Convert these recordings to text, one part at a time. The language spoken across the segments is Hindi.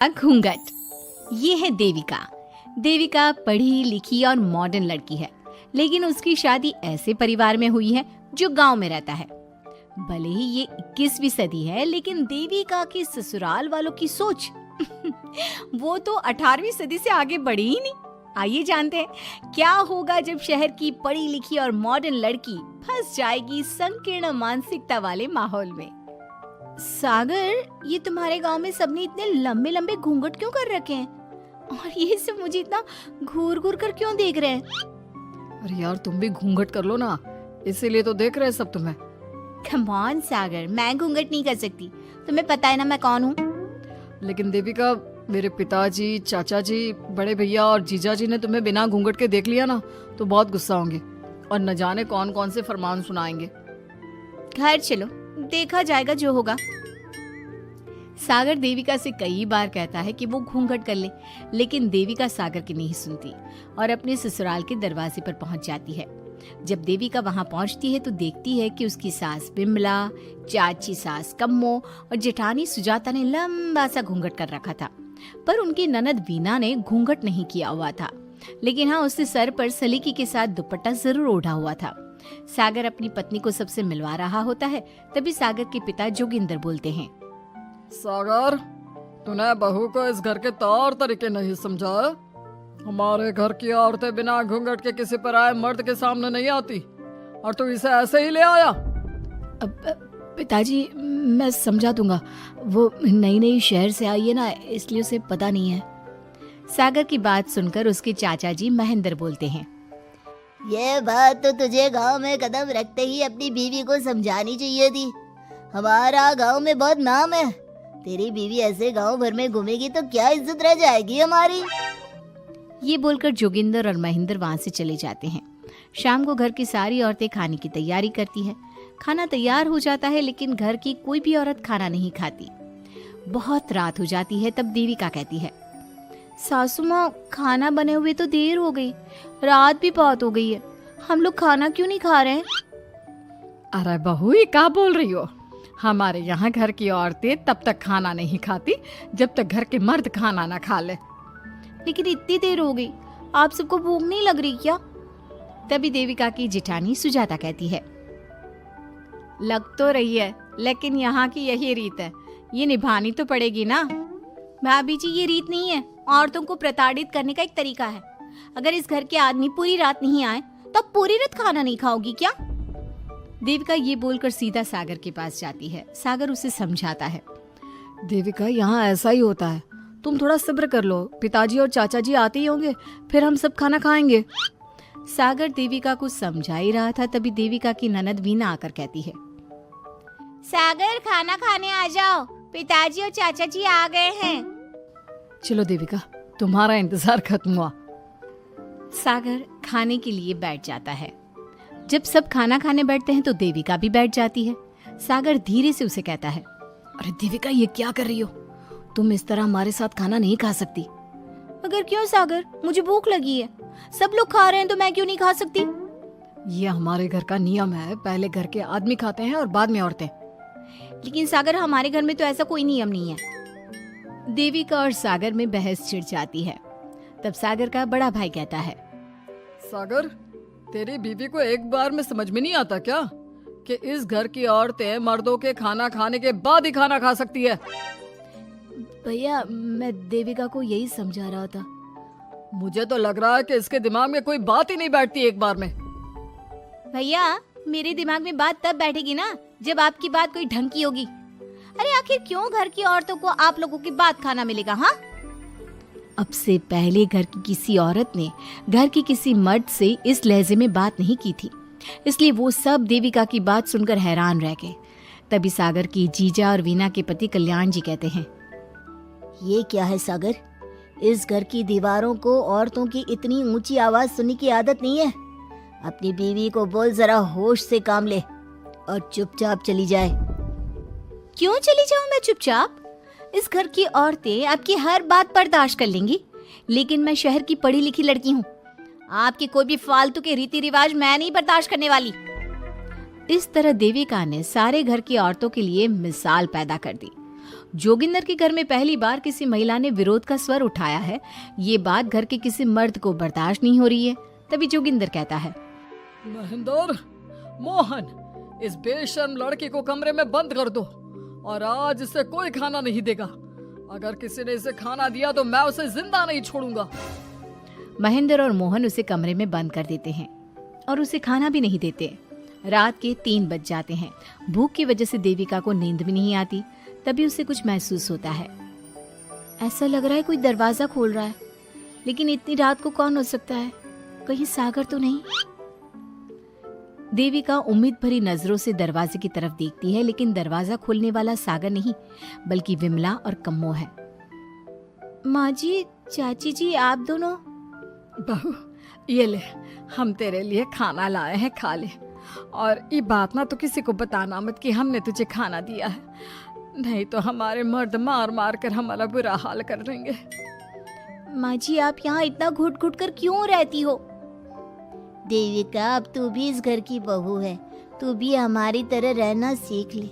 घूंघट। ये है देविका। देविका पढ़ी लिखी और मॉडर्न लड़की है, लेकिन उसकी शादी ऐसे परिवार में हुई है जो गांव में रहता है। भले ही ये 21वीं सदी है, लेकिन देविका के ससुराल वालों की सोच वो तो 18वीं सदी से आगे बढ़ी ही नहीं। आइए जानते हैं क्या होगा जब शहर की पढ़ी लिखी और मॉडर्न लड़की फंस जाएगी संकीर्ण मानसिकता वाले माहौल में। सागर, ये तुम्हारे गांव में सबने इतने लंबे लंबे घूंघट क्यों कर रखे हैं? और ये सब मुझे इतना घूर घूर कर क्यों देख रहे हैं? अरे यार, तुम भी घूंघट कर लो ना, इसीलिए तो देख रहे हैं सब तुम्हें। कम ऑन सागर, मैं घूंघट नहीं कर सकती। तुम्हें पता है ना मैं कौन हूँ। लेकिन देविका, मेरे पिताजी, चाचा जी, बड़े भैया और जीजा जी ने तुम्हें बिना घूंघट के देख लिया ना तो बहुत गुस्सा होंगे और न जाने कौन कौन से फरमान सुनाएंगे। घर चलो, देखा जाएगा जो होगा। सागर देविका से कई बार कहता है कि वो घूंघट कर ले, लेकिन देविका सागर की नहीं सुनती और अपने ससुराल के दरवाजे पर पहुंच जाती है। जब देविका वहां पहुंचती है तो देखती है कि उसकी सास बिमला, चाची सास कम्मो और जेठानी सुजाता ने लंबा सा घूंघट कर रखा था, पर उनकी ननद वीना ने घूंघट नहीं किया हुआ था। लेकिन हाँ, उसने सर पर सलीकी के साथ दुपट्टा जरूर ओढ़ा हुआ था। सागर अपनी पत्नी को सबसे मिलवा रहा होता है, तभी सागर के पिता जोगिंदर बोलते हैं, सागर, तूने बहू को इस घर के तौर तरीके नहीं समझा। हमारे घर की औरतें बिना घूंघट के किसी पर आए मर्द के सामने नहीं आती और तू इसे ऐसे ही ले आया। पिताजी, मैं समझा दूंगा। वो नई नई शहर से आई है ना, इसलिए उसे पता नहीं है। सागर की बात सुनकर उसके चाचा जी महेंद्र बोलते हैं, ये बात तो तुझे गांव में कदम रखते ही अपनी बीवी को समझानी चाहिए थी। हमारा गांव में बहुत नाम है। तेरी बीवी ऐसे गांव भर में घूमेगी तो क्या इज्जत रह जाएगी हमारी। ये बोलकर जोगिंदर और महेंद्र वहां से चले जाते हैं। शाम को घर की सारी औरतें खाने की तैयारी करती है। खाना तैयार हो जाता है, लेकिन घर की कोई भी औरत खाना नहीं खाती। बहुत रात हो जाती है, तब देविका कहती है, सासू माँ, खाना बने हुए तो देर हो गई, रात भी बहुत हो गई है, हम लोग खाना क्यों नहीं खा रहे हैं? अरे बहू, ये क्या बोल रही हो? हमारे यहाँ घर की औरतें तब तक खाना नहीं खाती जब तक घर के मर्द खाना ना खा ले। लेकिन इतनी देर हो गई, आप सबको भूख नहीं लग रही क्या? तभी देविका की जेठानी सुजाता कहती है, लग तो रही है, लेकिन यहाँ की यही रीत है, ये निभानी तो पड़ेगी ना। भाभी जी, ये रीत नहीं है, औरतों को प्रताड़ित करने का एक तरीका है। अगर इस घर के आदमी पूरी रात नहीं आए तो पूरी रात खाना नहीं खाओगी क्या? देविका ये बोलकर सीधा सागर के पास जाती है। सागर उसे समझाता है, देविका, यहाँ ऐसा ही होता है, तुम थोड़ा सब्र कर लो, पिताजी और चाचा जी आते ही होंगे, फिर हम सब खाना खाएंगे। सागर देविका को समझा ही रहा था, तभी देविका की ननद वीना आकर कहती है, सागर, खाना खाने आ जाओ, पिताजी और चाचा जी आ गए हैं। चलो देविका, तुम्हारा इंतजार खत्म हुआ। सागर खाने के लिए बैठ जाता है। जब सब खाना खाने बैठते हैं तो देविका भी बैठ जाती है। सागर धीरे से उसे कहता है, अरे देविका, ये क्या कर रही हो? तुम इस तरह हमारे साथ खाना नहीं खा सकती। मगर क्यों सागर, मुझे भूख लगी है, सब लोग खा रहे हैं तो मैं क्यों नहीं खा सकती? ये हमारे घर का नियम है, पहले घर के आदमी खाते हैं और बाद में औरतें। लेकिन सागर, हमारे घर में तो ऐसा कोई नियम नहीं है। देविका और सागर में बहस छिड़ जाती है। तब सागर का बड़ा भाई कहता है, सागर, तेरी बीवी को एक बार में समझ में नहीं आता क्या कि इस घर की औरतें मर्दों के खाना खाने के बाद ही खाना खा सकती है? भैया, मैं देविका को यही समझा रहा था। मुझे तो लग रहा है कि इसके दिमाग में कोई बात ही नहीं बैठती एक बार में। भैया, मेरे दिमाग में बात तब बैठेगी ना जब आपकी बात कोई ढंग की होगी। अरे आखिर क्यों घर की औरतों को आप लोगों की बात खाना मिलेगा? हाँ, अब से पहले घर की किसी औरत ने घर की किसी मर्द से इस लहजे में बात नहीं की थी, इसलिए वो सब देविका की बात सुनकर हैरान रह गए। तभी सागर की जीजा और वीना के पति कल्याण जी कहते हैं, ये क्या है सागर, इस घर की दीवारों को औरतों की इतनी ऊंची आवाज सुनने की आदत नहीं है। अपनी बीवी को बोल जरा होश से काम ले और चुपचाप चली जाए। क्यों चली जाऊं मैं चुपचाप? इस घर की औरतें आपकी हर बात बर्दाश्त कर लेंगी, लेकिन मैं शहर की पढ़ी लिखी लड़की हूँ। आपके कोई भी फालतू के रीति रिवाज मैं नहीं बर्दाश्त करने वाली। इस तरह देविका ने सारे घर की औरतों के लिए मिसाल पैदा कर दी। जोगिंदर के घर में पहली बार किसी महिला ने विरोध का स्वर उठाया है, ये बात घर के किसी मर्द को बर्दाश्त नहीं हो रही है। तभी जोगिंदर कहता है, महेंद्र, मोहन, इस बेशर्म लड़की को कमरे में बंद कर दो और आज इसे कोई खाना नहीं देगा। अगर किसी ने इसे खाना दिया तो मैं उसे जिंदा नहीं छोड़ूंगा। महेंद्र और मोहन उसे कमरे में बंद कर देते हैं और उसे खाना भी नहीं देते। रात के 3 बज जाते हैं। भूख की वजह से देविका को नींद भी नहीं आती। तभी उसे कुछ महसूस होता है। ऐसा लग रहा है कोई दरवाजा खोल रहा है, लेकिन इतनी रात को कौन हो सकता है? कहीं सागर तो नहीं? देविका उम्मीद भरी नजरों से दरवाजे की तरफ देखती है, लेकिन दरवाजा खोलने वाला सागर नहीं बल्कि विमला और कम्मो है। माँ जी, चाची जी, आप दोनों? बहू, ये ले, हम तेरे लिए खाना लाए हैं, खा ले। और ये बात ना तो किसी को बताना मत कि हमने तुझे खाना दिया है, नहीं तो हमारे मर्द मार मार कर हमारा बुरा हाल कर देंगे। माँ जी, आप यहाँ इतना घुट घुट कर क्यों रहती हो? देविका, अब तू भी इस घर की बहू है, तू भी हमारी तरह रहना सीख ले।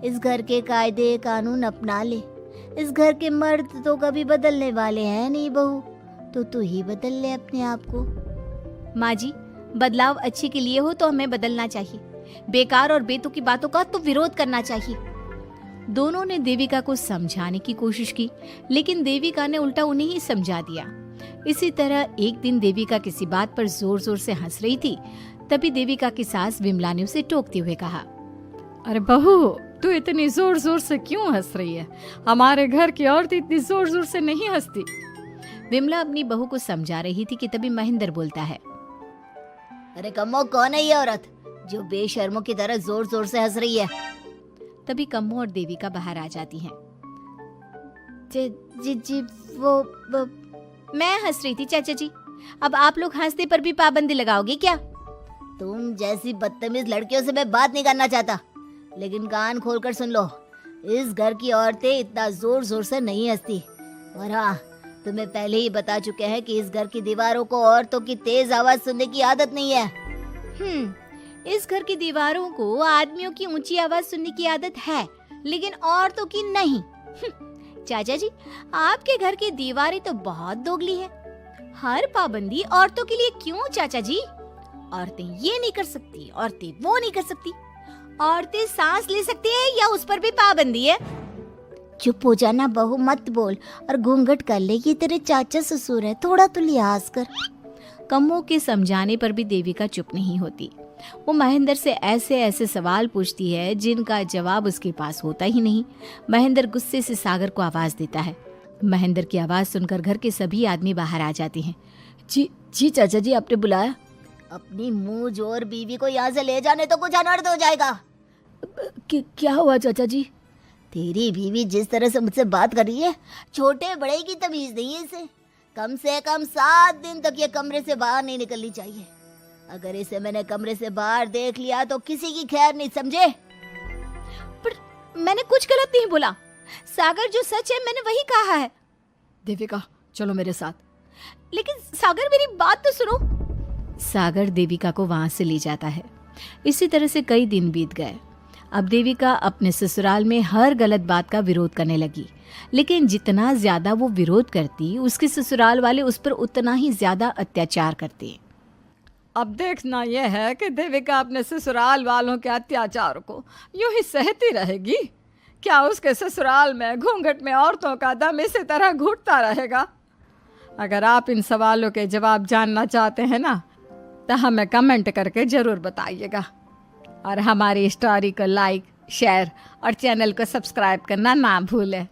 इस घर के कायदे कानून अपना ले। इस घर के मर्द तो कभी बदलने वाले हैं नहीं बहू, तो तू ही बदल ले अपने आप को। माँ जी, बदलाव अच्छे के लिए हो तो हमें बदलना चाहिए, बेकार और बेतुकी बातों का तो विरोध करना चाहिए। दोनों ने देविका को समझाने की कोशिश की, लेकिन देविका ने उल्टा उन्हें ही समझा दिया। इसी तरह एक दिन देविका किसी बात पर जोर जोर से हंस रही थी। तभी देविका की सास विमला ने उसे टोकते हुए कहा, अरे बहू, तू इतनी जोर जोर से क्यों हंस रही है? हमारे घर की औरत इतनी जोर जोर से नहीं हंसती। विमला अपनी बहू को समझा रही थी कि तभी महेंद्र बोलता है, अरे कम्मो, कौन है ये औरत जो बेशर्मों की तरह जोर जोर से हंस रही है? तभी कम्मो और देविका बाहर आ जाती हैं। जी वो मैं हंस रही थी चाचा जी, अब आप लोग हंसने पर भी पाबंदी लगाओगे क्या? तुम जैसी बदतमीज लड़कियों से मैं बात नहीं करना चाहता, लेकिन कान खोलकर सुन लो, इस घर की औरतें इतना जोर जोर से नहीं हंसती। और हाँ, तुम्हें पहले ही बता चुके हैं कि इस घर की दीवारों को औरतों की तेज आवाज सुनने की आदत नहीं है। इस घर की दीवारों को आदमियों की ऊंची आवाज सुनने की आदत है, लेकिन औरतों की नहीं। चाचा जी, आपके घर की दीवारें तो बहुत दोगली है। हर पाबंदी औरतों के लिए क्यों चाचा जी? औरतें ये नहीं कर सकती, औरतें वो नहीं कर सकती। औरतें सांस ले सकती है या उस पर भी पाबंदी है? चुप हो जाना बहू, मत बोल और घूंघट कर ले, ये तेरे चाचा ससुर है, थोड़ा तो लिहाज कर। कम्मो के समझाने पर भी देविका चुप नहीं होती। वो महेंद्र से ऐसे ऐसे सवाल पूछती है जिनका जवाब उसके पास होता ही नहीं। महेंद्र गुस्से से सागर को आवाज देता है। महेंद्र की आवाज सुनकर घर के सभी आदमी बाहर आ जाते हैं। जी चाचा जी, आपने बुलाया? अपनी मुंह जोर बीवी को यहाँ से ले जाने तो कुछ अनर्थ हो जाएगा। क्या हुआ चाचा जी? तेरी बीवी जिस तरह से मुझसे बात कर रही है, छोटे बड़े की तमीज नहीं है इसे। कम से कम 7 दिन तक ये कमरे से बाहर नहीं निकलनी चाहिए। अगर इसे मैंने कमरे से बाहर देख लिया तो किसी की खैर नहीं, समझे? पर मैंने कुछ गलत नहीं बोला। सागर, जो सच है मैंने वही कहा है। देविका, चलो मेरे साथ। लेकिन सागर, मेरी बात तो सुनो। सागर देविका को वहां से ले जाता है। इसी तरह से कई दिन बीत गए। अब देविका अपने ससुराल में हर गलत बात का विरोध करने लगी, लेकिन जितना ज्यादा वो विरोध करती, उसके ससुराल वाले उस पर उतना ही ज्यादा अत्याचार करते। अब देखना यह है कि देविका अपने ससुराल वालों के अत्याचार को यूं ही सहती रहेगी। क्या उसके ससुराल में घूंघट में औरतों का दम इसी तरह घुटता रहेगा? अगर आप इन सवालों के जवाब जानना चाहते हैं ना, तो हमें कमेंट करके ज़रूर बताइएगा। और हमारी स्टोरी को लाइक, शेयर और चैनल को सब्सक्राइब करना ना भूलें।